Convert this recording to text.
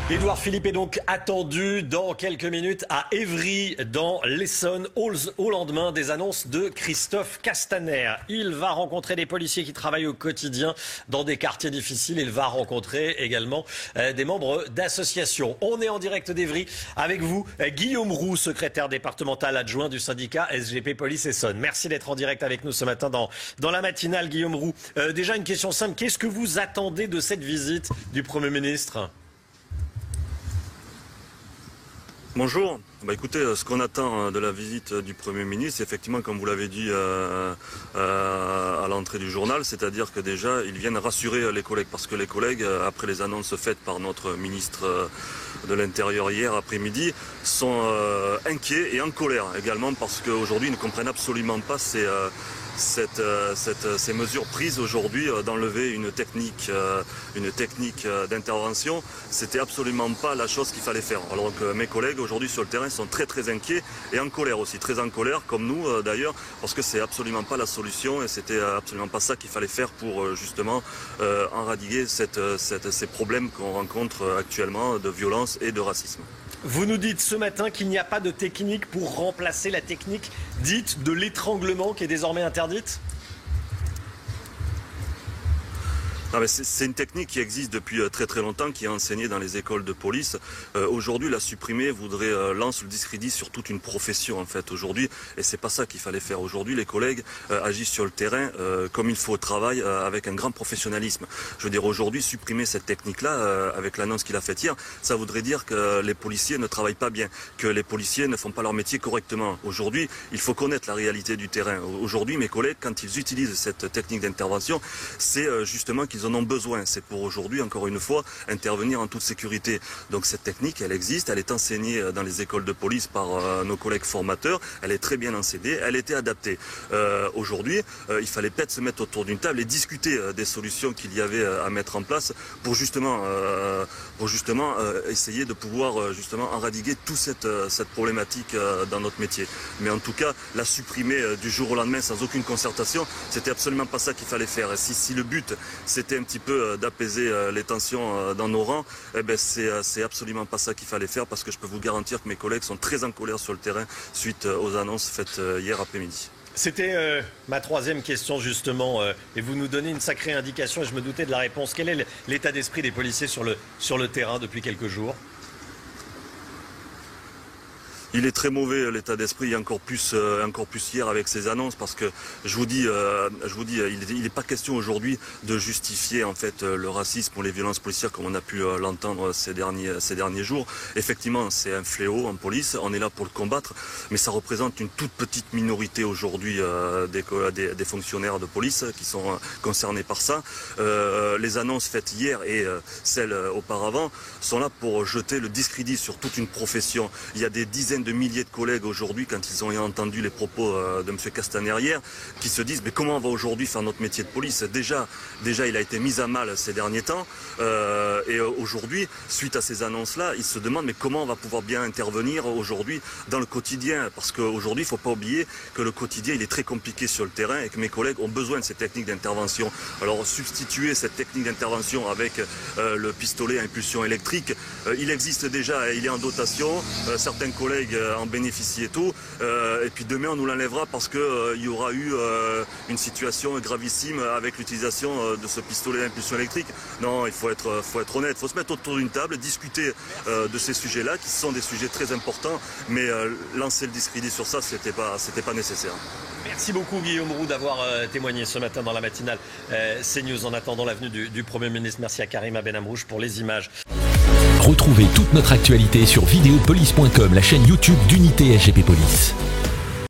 Édouard Philippe est donc attendu dans quelques minutes à Évry, dans l'Essonne, au lendemain des annonces de Christophe Castaner. Il va rencontrer des policiers qui travaillent au quotidien dans des quartiers difficiles. Il va rencontrer également des membres d'associations. On est en direct d'Évry avec vous, Guillaume Roux, secrétaire départemental adjoint du syndicat SGP Police Essonne. Merci d'être en direct avec nous ce matin dans la matinale, Guillaume Roux. Déjà une question simple, qu'est-ce que vous attendez de cette visite du Premier ministre ? Bonjour. Écoutez, ce qu'on attend de la visite du Premier ministre, effectivement, comme vous l'avez dit à l'entrée du journal, c'est-à-dire que déjà, ils viennent rassurer les collègues, parce que les collègues, après les annonces faites par notre ministre de l'Intérieur hier après-midi, sont inquiets et en colère également, parce qu'aujourd'hui, ils ne comprennent absolument pas ces mesures prises aujourd'hui d'enlever une technique d'intervention. C'était absolument pas la chose qu'il fallait faire. Alors que mes collègues aujourd'hui sur le terrain sont très très inquiets et en colère aussi, très en colère comme nous d'ailleurs, parce que c'est absolument pas la solution et c'était absolument pas ça qu'il fallait faire pour justement endiguer ces problèmes qu'on rencontre actuellement de violence et de racisme. Vous nous dites ce matin qu'il n'y a pas de technique pour remplacer la technique dite de l'étranglement qui est désormais interdite ? C'est une technique qui existe depuis très très longtemps, qui est enseignée dans les écoles de police. Aujourd'hui, la supprimer voudrait lancer le discrédit sur toute une profession en fait aujourd'hui, et c'est pas ça qu'il fallait faire. Aujourd'hui, les collègues agissent sur le terrain comme il faut au travail, avec un grand professionnalisme. Je veux dire, aujourd'hui, supprimer cette technique-là, avec l'annonce qu'il a faite hier, ça voudrait dire que les policiers ne travaillent pas bien, que les policiers ne font pas leur métier correctement. Aujourd'hui, il faut connaître la réalité du terrain. Aujourd'hui, mes collègues, quand ils utilisent cette technique d'intervention, c'est justement qu'ils en ont besoin. C'est pour aujourd'hui, encore une fois, intervenir en toute sécurité. Donc cette technique, elle existe, elle est enseignée dans les écoles de police par nos collègues formateurs, elle est très bien enseignée, elle était adaptée. Aujourd'hui, il fallait peut-être se mettre autour d'une table et discuter des solutions qu'il y avait à mettre en place pour justement essayer de pouvoir justement endiguer toute cette problématique dans notre métier. Mais en tout cas, la supprimer du jour au lendemain sans aucune concertation, c'était absolument pas ça qu'il fallait faire. Et si le but c'était un petit peu d'apaiser les tensions dans nos rangs, eh ben c'est absolument pas ça qu'il fallait faire, parce que je peux vous garantir que mes collègues sont très en colère sur le terrain suite aux annonces faites hier après-midi. C'était ma troisième question justement, et vous nous donnez une sacrée indication et je me doutais de la réponse. Quel est l'état d'esprit des policiers sur le terrain depuis quelques jours ? Il est très mauvais l'état d'esprit, encore plus hier avec ces annonces, parce que je vous dis, il n'est pas question aujourd'hui de justifier en fait le racisme ou les violences policières comme on a pu l'entendre ces derniers jours. Effectivement, c'est un fléau en police, on est là pour le combattre, mais ça représente une toute petite minorité aujourd'hui des fonctionnaires de police qui sont concernés par ça. Les annonces faites hier et celles auparavant sont là pour jeter le discrédit sur toute une profession. Il y a des dizaines de milliers de collègues aujourd'hui, quand ils ont entendu les propos de M. Castaner hier, qui se disent mais comment on va aujourd'hui faire notre métier de police ? Déjà il a été mis à mal ces derniers temps, et aujourd'hui, suite à ces annonces-là, ils se demandent mais comment on va pouvoir bien intervenir aujourd'hui dans le quotidien, parce qu'aujourd'hui, il ne faut pas oublier que le quotidien il est très compliqué sur le terrain et que mes collègues ont besoin de ces techniques d'intervention. Alors substituer cette technique d'intervention avec le pistolet à impulsion électrique, il existe déjà, il est en dotation, certains collègues en bénéficient et tout, et puis demain on nous l'enlèvera parce qu'il y aura eu une situation gravissime avec l'utilisation de ce pistolet d'impulsion électrique. Non, il faut être honnête, il faut se mettre autour d'une table, discuter de ces sujets-là, qui sont des sujets très importants, mais lancer le discrédit sur ça, c'était pas nécessaire. Merci beaucoup Guillaume Roux d'avoir témoigné ce matin dans la matinale CNews en attendant l'avenue du Premier ministre. Merci à Karima Benamrouche pour les images. Retrouvez toute notre actualité sur videopolice.com, la chaîne YouTube d'Unité SGP Police.